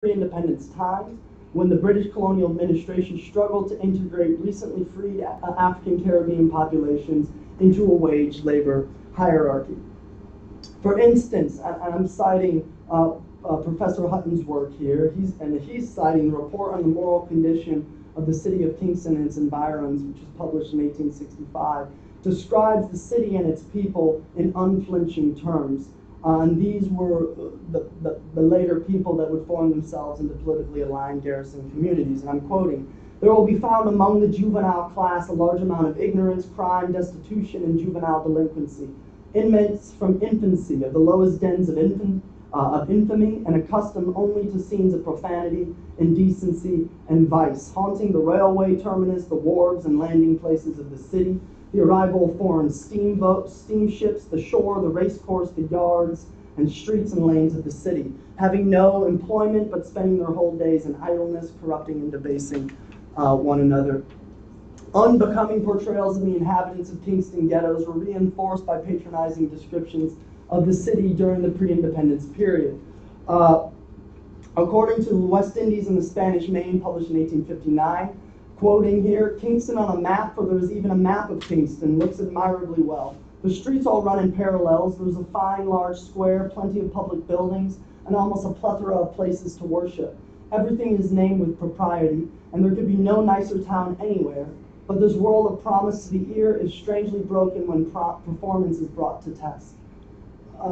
pre-independence times, when the British colonial administration struggled to integrate recently freed African Caribbean populations into a wage labor hierarchy. For instance, and I'm citing Professor Hutton's work here, he's citing the report on the moral condition of the city of Kingston and its environs, which was published in 1865, describes the city and its people in unflinching terms. And these were the later people that would form themselves into politically aligned garrison communities. And I'm quoting, "There will be found among the juvenile class a large amount of ignorance, crime, destitution, and juvenile delinquency. Inmates from infancy of the lowest dens of infamy, and accustomed only to scenes of profanity, indecency, and vice, haunting the railway terminus, the wharves and landing places of the city, the arrival of foreign steamboats, steamships, the shore, the racecourse, the yards, and streets and lanes of the city, having no employment but spending their whole days in idleness, corrupting and debasing one another." Unbecoming portrayals of the inhabitants of Kingston ghettos were reinforced by patronizing descriptions of the city during the pre-independence period. According to the West Indies and the Spanish Main, published in 1859, quoting here, "Kingston on a map, for there is even a map of Kingston, looks admirably well. The streets all run in parallels, there is a fine large square, plenty of public buildings, and almost a plethora of places to worship. Everything is named with propriety, and there could be no nicer town anywhere. But this world of promise to the ear is strangely broken when performance is brought to test."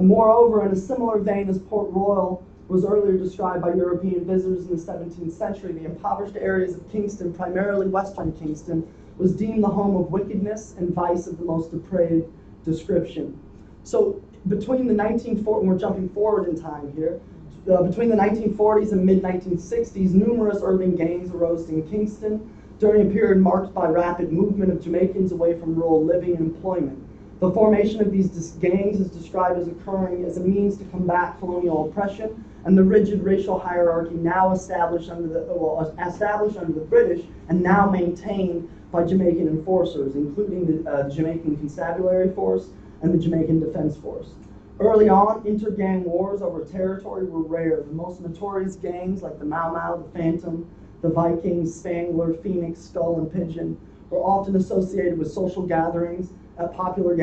Moreover, in a similar vein as Port Royal was earlier described by European visitors in the 17th century, the impoverished areas of Kingston, primarily western Kingston, was deemed the home of wickedness and vice of the most depraved description. So between the 1940s, we're jumping forward in time here, between the 1940s and mid-1960s, numerous urban gangs arose in Kingston during a period marked by rapid movement of Jamaicans away from rural living and employment. The formation of these gangs is described as occurring as a means to combat colonial oppression and the rigid racial hierarchy now established under the British and now maintained by Jamaican enforcers, including the Jamaican Constabulary Force and the Jamaican Defense Force. Early on, inter-gang wars over territory were rare. The most notorious gangs, like the Mau Mau, the Phantom, the Vikings, Spangler, Phoenix, Skull, and Pigeon, were often associated with social gatherings at popular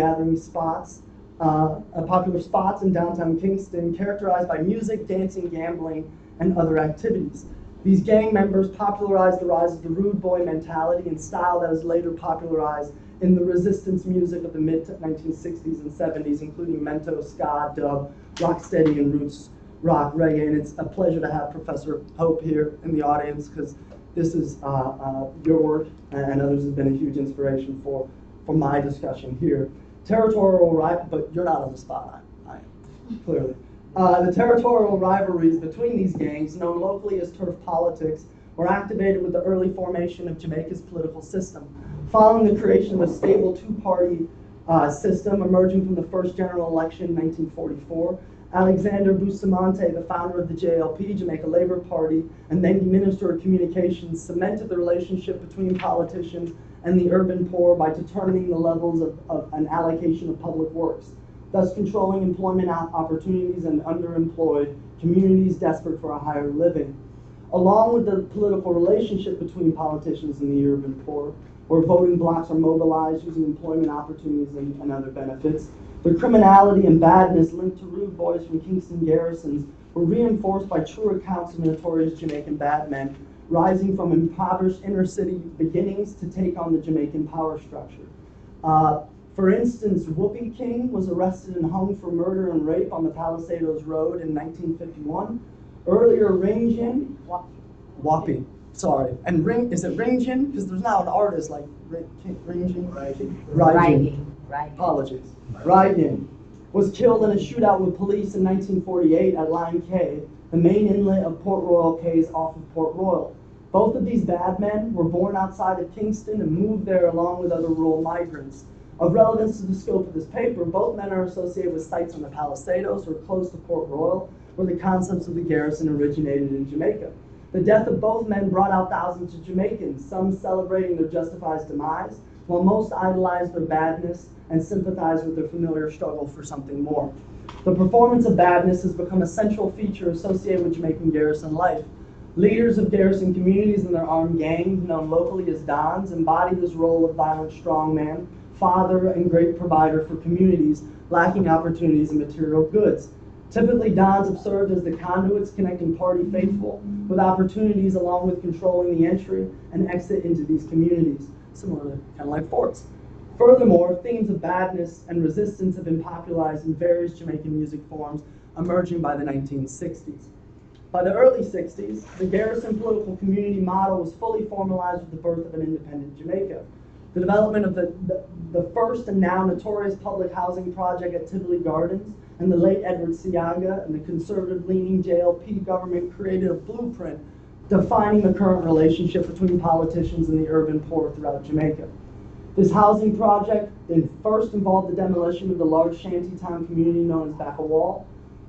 spots in downtown Kingston, characterized by music, dancing, gambling, and other activities. These gang members popularized the rise of the rude boy mentality and style that was later popularized in the resistance music of the mid-1960s and 70s, including mento, ska, dub, rocksteady, and roots rock, reggae. And it's a pleasure to have Professor Hope here in the audience, because this is your work and others have been a huge inspiration for my discussion here. Territorial rivalry, but you're not on the spot, I am, clearly. The territorial rivalries between these gangs, known locally as turf politics, were activated with the early formation of Jamaica's political system. Following the creation of a stable two-party system emerging from the first general election in 1944, Alexander Bustamante, the founder of the JLP, Jamaica Labour Party, and then Minister of Communications, cemented the relationship between politicians and the urban poor by determining the levels of an allocation of public works, thus controlling employment opportunities in underemployed communities desperate for a higher living. Along with the political relationship between politicians and the urban poor, where voting blocks are mobilized using employment opportunities and other benefits, the criminality and badness linked to rude boys from Kingston garrisons were reinforced by true accounts of notorious Jamaican bad men rising from impoverished inner city beginnings to take on the Jamaican power structure. For instance, Whoopee King was arrested and hung for murder and rape on the Palisados Road in 1951. Earlier, Ringjin, Whoopee, sorry, and is it Ringjin? Because there's now an artist like Ringjin. Ringjin. Apologies. Ringjin was killed in a shootout with police in 1948 at Line K, the main inlet of Port Royal Quays off of Port Royal. Both of these bad men were born outside of Kingston and moved there along with other rural migrants. Of relevance to the scope of this paper, both men are associated with sites on the Palisados or close to Port Royal, where the concepts of the garrison originated in Jamaica. The death of both men brought out thousands of Jamaicans, some celebrating their justified demise, while most idolize their badness and sympathize with their familiar struggle for something more. The performance of badness has become a central feature associated with Jamaican garrison life. Leaders of garrison communities and their armed gangs, known locally as Dons, embody this role of violent strongman, father, and great provider for communities lacking opportunities and material goods. Typically, Dons have served as the conduits connecting party faithful with opportunities along with controlling the entry and exit into these communities, similar to kind of like forts. Furthermore, themes of badness and resistance have been popularized in various Jamaican music forms emerging by the 1960s. By the early 60s, the garrison political community model was fully formalized with the birth of an independent Jamaica. The development of the first and now notorious public housing project at Tivoli Gardens and the late Edward Siaga and the conservative-leaning JLP government created a blueprint defining the current relationship between politicians and the urban poor throughout Jamaica. This housing project first involved the demolition of the large shantytown community known as Bacawal.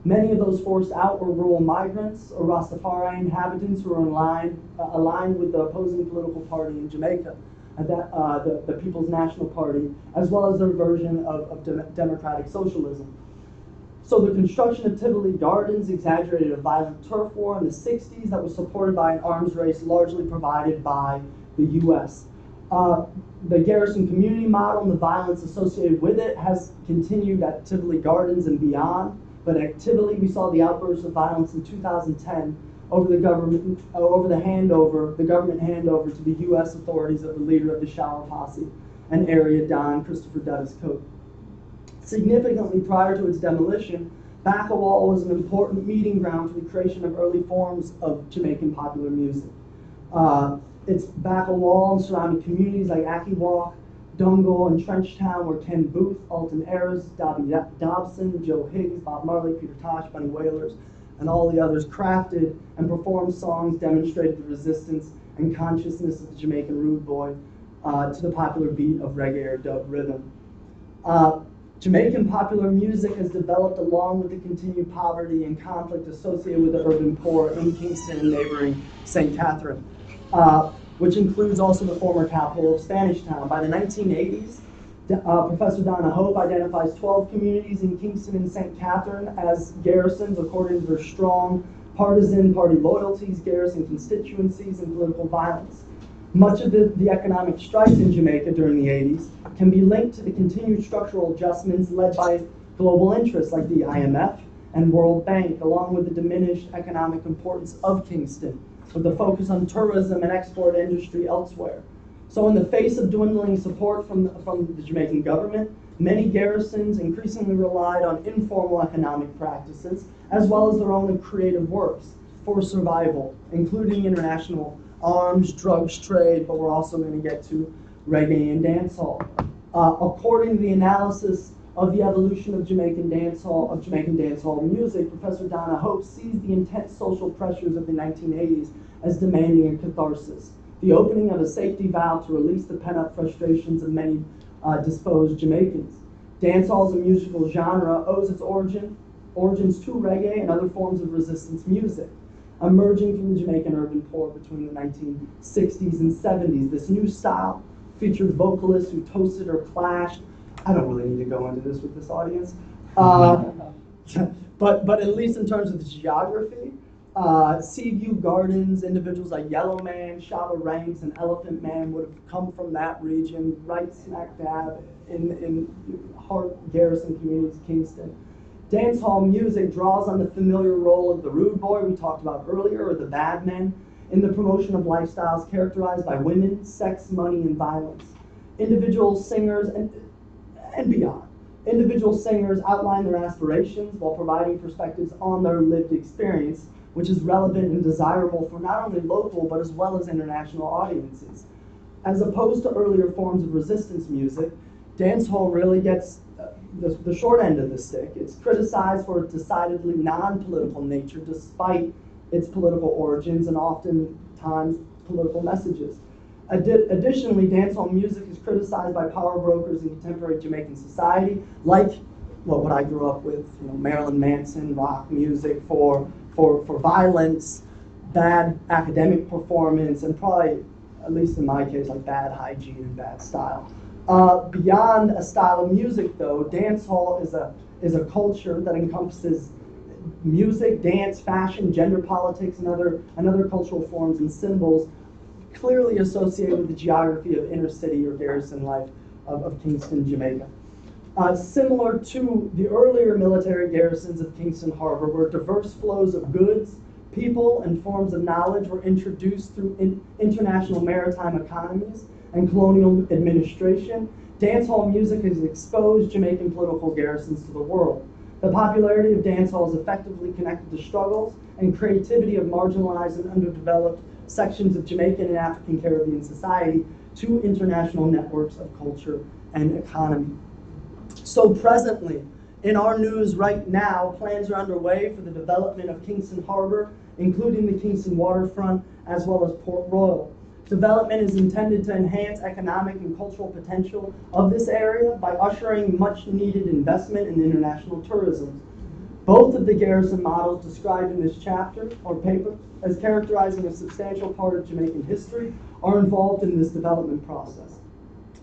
Many of those forced out were rural migrants or Rastafari inhabitants who were aligned with the opposing political party in Jamaica, the People's National Party, as well as their version of democratic socialism. So the construction of Tivoli Gardens exaggerated a violent turf war in the 60s that was supported by an arms race largely provided by the U.S. The garrison community model and the violence associated with it has continued at Tivoli Gardens and beyond, but at Tivoli we saw the outburst of violence in 2010 over the government handover to the U.S. authorities of the leader of the Shower Posse, an area Don Christopher Duddas Coat. Significantly prior to its demolition, Bacawal was an important meeting ground for the creation of early forms of Jamaican popular music. It's Bacawal and surrounding communities like Akiwalk, Dungle, and Trenchtown, where Ken Booth, Alton Ayres, Dobby Dobson, Joe Higgs, Bob Marley, Peter Tosh, Bunny Whalers, and all the others crafted and performed songs demonstrated the resistance and consciousness of the Jamaican rude boy to the popular beat of reggae or dub rhythm. Jamaican popular music has developed along with the continued poverty and conflict associated with the urban poor in Kingston and neighboring St. Catherine, which includes also the former capital of Spanish Town. By the 1980s, Professor Donna Hope identifies 12 communities in Kingston and St. Catherine as garrisons according to their strong partisan party loyalties, garrison constituencies, and political violence. Much of the economic strife in Jamaica during the 80s can be linked to the continued structural adjustments led by global interests like the IMF and World Bank, along with the diminished economic importance of Kingston, with the focus on tourism and export industry elsewhere. So in the face of dwindling support from the Jamaican government, many garrisons increasingly relied on informal economic practices, as well as their own creative works for survival, including international arms, drugs trade, but we're also going to get to reggae and dancehall. According to the analysis of the evolution of Jamaican dancehall music, Professor Donna Hope sees the intense social pressures of the 1980s as demanding a catharsis, the opening of a safety valve to release the pent-up frustrations of many disposed Jamaicans. Dancehall as a musical genre owes its origins to reggae and other forms of resistance music, emerging from the Jamaican urban poor between the 1960s and 70s. This new style featured vocalists who toasted or clashed. I don't really need to go into this with this audience. But at least in terms of the geography, Seaview Gardens, individuals like Yellow Man, Shabba Ranks, and Elephant Man would have come from that region, right smack dab in hard garrison communities, Kingston. Dancehall music draws on the familiar role of the rude boy we talked about earlier, or the bad men, in the promotion of lifestyles characterized by women, sex, money, and violence. Individual singers and beyond. Individual singers outline their aspirations while providing perspectives on their lived experience, which is relevant and desirable for not only local but as well as international audiences. As opposed to earlier forms of resistance music, dancehall really gets the short end of the stick. It's criticized for its decidedly non-political nature despite its political origins and oftentimes political messages. Additionally, dancehall music is criticized by power brokers in contemporary Jamaican society, like what I grew up with, Marilyn Manson, rock music for violence, bad academic performance, and probably, at least in my case, like bad hygiene and bad style. Beyond a style of music, though, dancehall is a culture that encompasses music, dance, fashion, gender politics, and other cultural forms and symbols clearly associated with the geography of inner city or garrison life of Kingston, Jamaica. Similar to the earlier military garrisons of Kingston Harbour, where diverse flows of goods, people, and forms of knowledge were introduced through international maritime economies and colonial administration, dancehall music has exposed Jamaican political garrisons to the world. The popularity of dancehall is effectively connected to struggles and creativity of marginalized and underdeveloped sections of Jamaican and African Caribbean society to international networks of culture and economy. So presently, in our news right now, plans are underway for the development of Kingston Harbour, including the Kingston waterfront, as well as Port Royal. Development is intended to enhance economic and cultural potential of this area by ushering much needed investment in international tourism. Both of the garrison models described in this chapter or paper as characterizing a substantial part of Jamaican history are involved in this development process.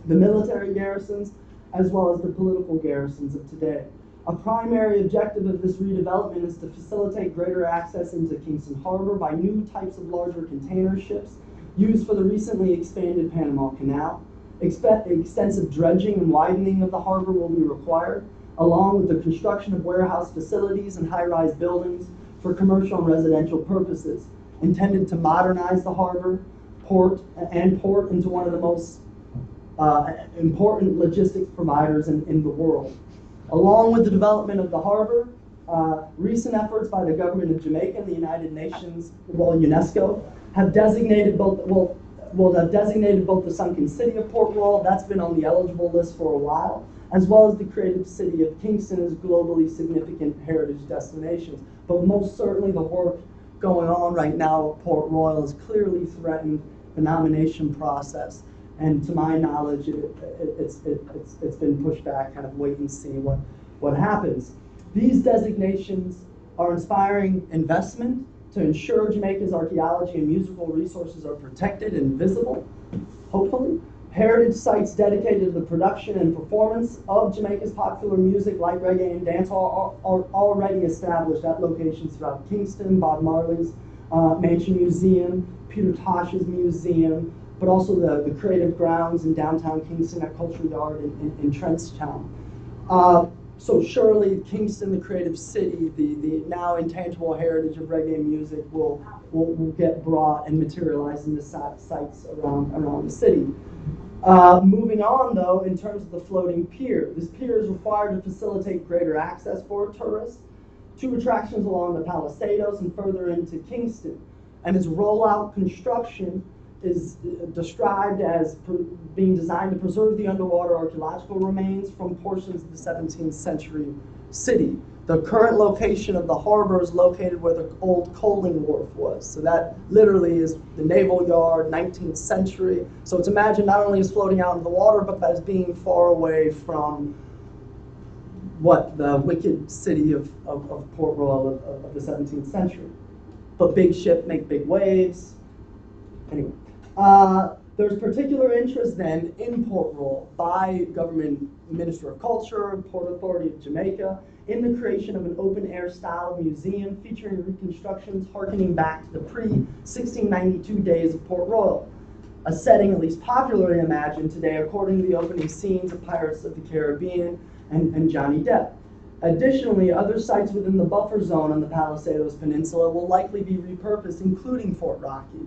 The military garrisons as well as the political garrisons of today. A primary objective of this redevelopment is to facilitate greater access into Kingston Harbour by new types of larger container ships used for the recently expanded Panama Canal. Extensive dredging and widening of the harbour will be required, along with the construction of warehouse facilities and high-rise buildings for commercial and residential purposes, intended to modernize the harbour, port into one of the most important logistics providers in the world. Along with the development of the harbour, recent efforts by the government of Jamaica and the United Nations, UNESCO, have designated both the sunken city of Port Royal, that's been on the eligible list for a while, as well as the creative city of Kingston as globally significant heritage destinations. But most certainly the work going on right now at Port Royal has clearly threatened the nomination process. And to my knowledge, it's been pushed back, kind of wait and see what happens. These designations are inspiring investment to ensure Jamaica's archaeology and musical resources are protected and visible, hopefully. Heritage sites dedicated to the production and performance of Jamaica's popular music like reggae and dancehall are already established at locations throughout Kingston, Bob Marley's Mansion Museum, Peter Tosh's museum, but also the creative grounds in downtown Kingston at Culture Yard in Trenchtown. So surely Kingston, the creative city, the now intangible heritage of reggae music will get brought and materialized into sites around the city. Moving on though, in terms of the floating pier, this pier is required to facilitate greater access for tourists to attractions along the Palisados and further into Kingston. And its rollout construction is described as being designed to preserve the underwater archaeological remains from portions of the 17th century city. The current location of the harbor is located where the old coaling wharf was. So that literally is the naval yard, 19th century. So it's imagined not only as floating out in the water, but as being far away from the wicked city of Port Royal of the 17th century. But big ship make big waves. Anyway. There's particular interest then in Port Royal by Government Minister of Culture and Port Authority of Jamaica in the creation of an open-air style museum featuring reconstructions harkening back to the pre-1692 days of Port Royal, a setting at least popularly imagined today according to the opening scenes of Pirates of the Caribbean and Johnny Depp. Additionally, other sites within the buffer zone on the Palisados Peninsula will likely be repurposed, including Fort Rocky.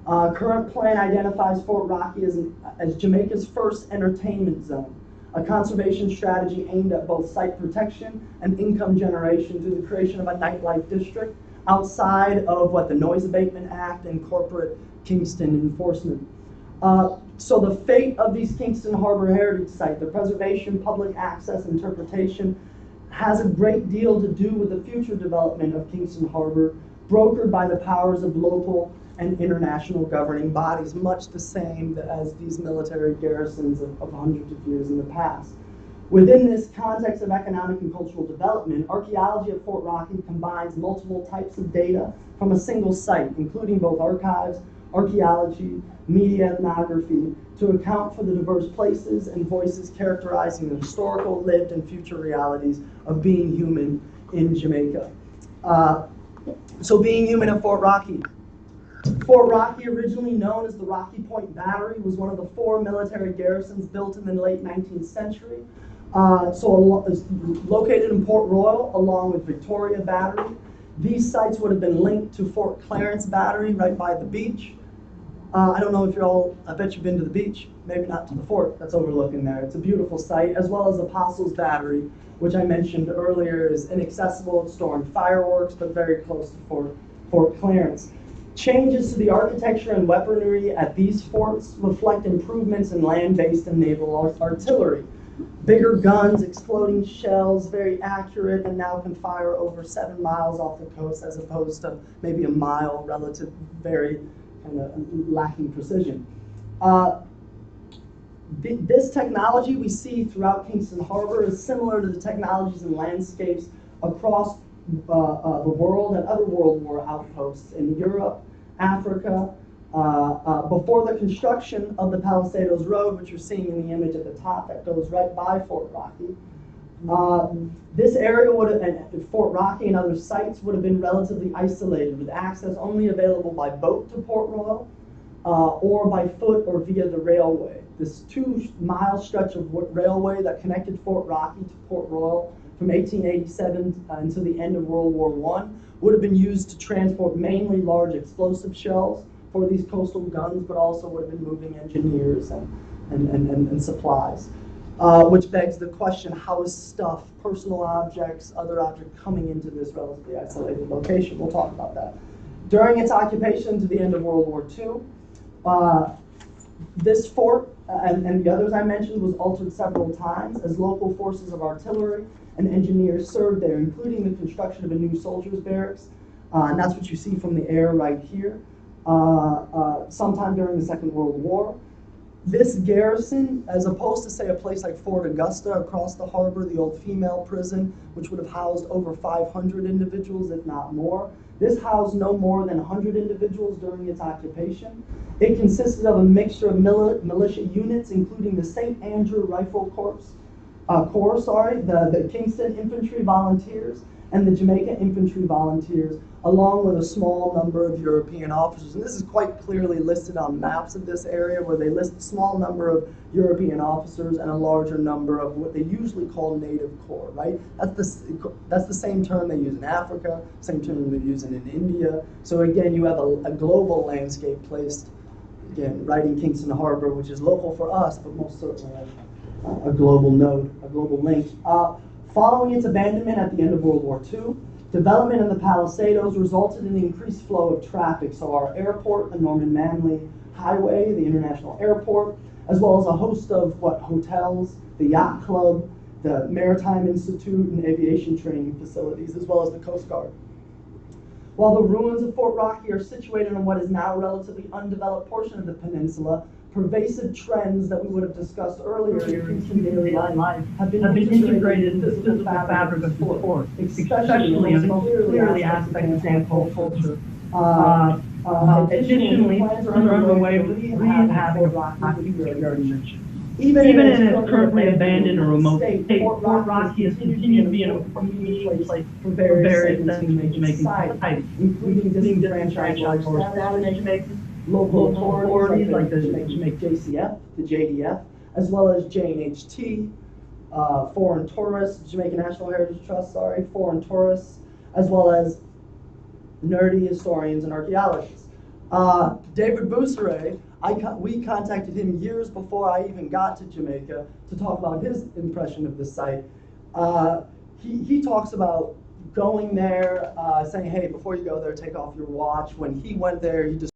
Current plan identifies Fort Rocky as Jamaica's first entertainment zone, a conservation strategy aimed at both site protection and income generation through the creation of a nightlife district outside of the Noise Abatement Act and corporate Kingston enforcement. So the fate of these Kingston Harbour heritage sites, the preservation, public access, interpretation, has a great deal to do with the future development of Kingston Harbour, brokered by the powers of local and international governing bodies, much the same as these military garrisons of hundreds of years in the past. Within this context of economic and cultural development, archaeology at Fort Rocky combines multiple types of data from a single site, including both archives, archaeology, media ethnography, to account for the diverse places and voices characterizing the historical, lived, and future realities of being human in Jamaica. So being human at Fort Rocky. Fort Rocky, originally known as the Rocky Point Battery, was one of the 4 military garrisons built in the late 19th century. It's located in Port Royal along with Victoria Battery. These sites would have been linked to Fort Clarence Battery right by the beach. I don't know if you're all, I bet you've been to the beach, maybe not to the fort that's overlooking there. It's a beautiful site, as well as Apostles Battery, which I mentioned earlier is inaccessible, it's storing fireworks, but very close to Fort Clarence. Changes to the architecture and weaponry at these forts reflect improvements in land-based and naval artillery. Bigger guns, exploding shells, very accurate, and now can fire over 7 miles off the coast as opposed to maybe a mile, relative, very kind of lacking precision. This technology we see throughout Kingston Harbour is similar to the technologies and landscapes across the world and other World War outposts in Europe, Africa. Before the construction of the Palisadoes Road, which you're seeing in the image at the top that goes right by Fort Rocky, this area would have, and Fort Rocky and other sites would have been relatively isolated, with access only available by boat to Port Royal or by foot or via the railway. This 2-mile stretch of railway that connected Fort Rocky to Port Royal from 1887 until the end of World War I would have been used to transport mainly large explosive shells for these coastal guns, but also would have been moving engineers and supplies. Which begs the question, how is stuff, personal objects, other objects coming into this relatively isolated location? We'll talk about that. During its occupation to the end of World War II, this fort and the others I mentioned was altered several times as local forces of artillery and engineers served there, including the construction of a new soldiers' barracks. And that's what you see from the air right here. Sometime during the Second World War. This garrison, as opposed to say a place like Fort Augusta across the harbor, the old female prison, which would have housed over 500 individuals, if not more, this housed no more than 100 individuals during its occupation. It consisted of a mixture of militia units, including the St. Andrew Rifle Corps, the Kingston Infantry Volunteers, and the Jamaica Infantry Volunteers, along with a small number of European officers. And this is quite clearly listed on maps of this area, where they list a small number of European officers and a larger number of what they usually call native corps, right? That's the same term they use in Africa, same term they're using in India. So again, you have a global landscape placed, again, right in Kingston Harbour, which is local for us, but most certainly a global node, a global link. Following its abandonment at the end of World War II, development of the Palisadoes resulted in the increased flow of traffic. So our airport, the Norman Manley Highway, the International Airport, as well as a host of hotels, the Yacht Club, the Maritime Institute, and aviation training facilities, as well as the Coast Guard. While the ruins of Fort Rocky are situated on what is now a relatively undeveloped portion of the peninsula, pervasive trends that we would have discussed earlier in Kingston daily life have been integrated into the physical fabric of the fort, especially in the most clearly aspects of Dancehall culture. Additionally, plans are underway to rehab Fort Rocky, which we already mentioned. Even in its currently abandoned or remote state, Fort Rocky has continued to be an important meeting place for various Jamaican societies, including disenfranchised or established Jamaicans, local authorities like the Jamaican JCF, the JDF, as well as JNHT, foreign tourists, Jamaican National Heritage Trust, foreign tourists, as well as nerdy historians and archaeologists. David Bousseray, we contacted him years before I even got to Jamaica to talk about his impression of the site. He talks about going there, saying, hey, before you go there, take off your watch. When he went there, he just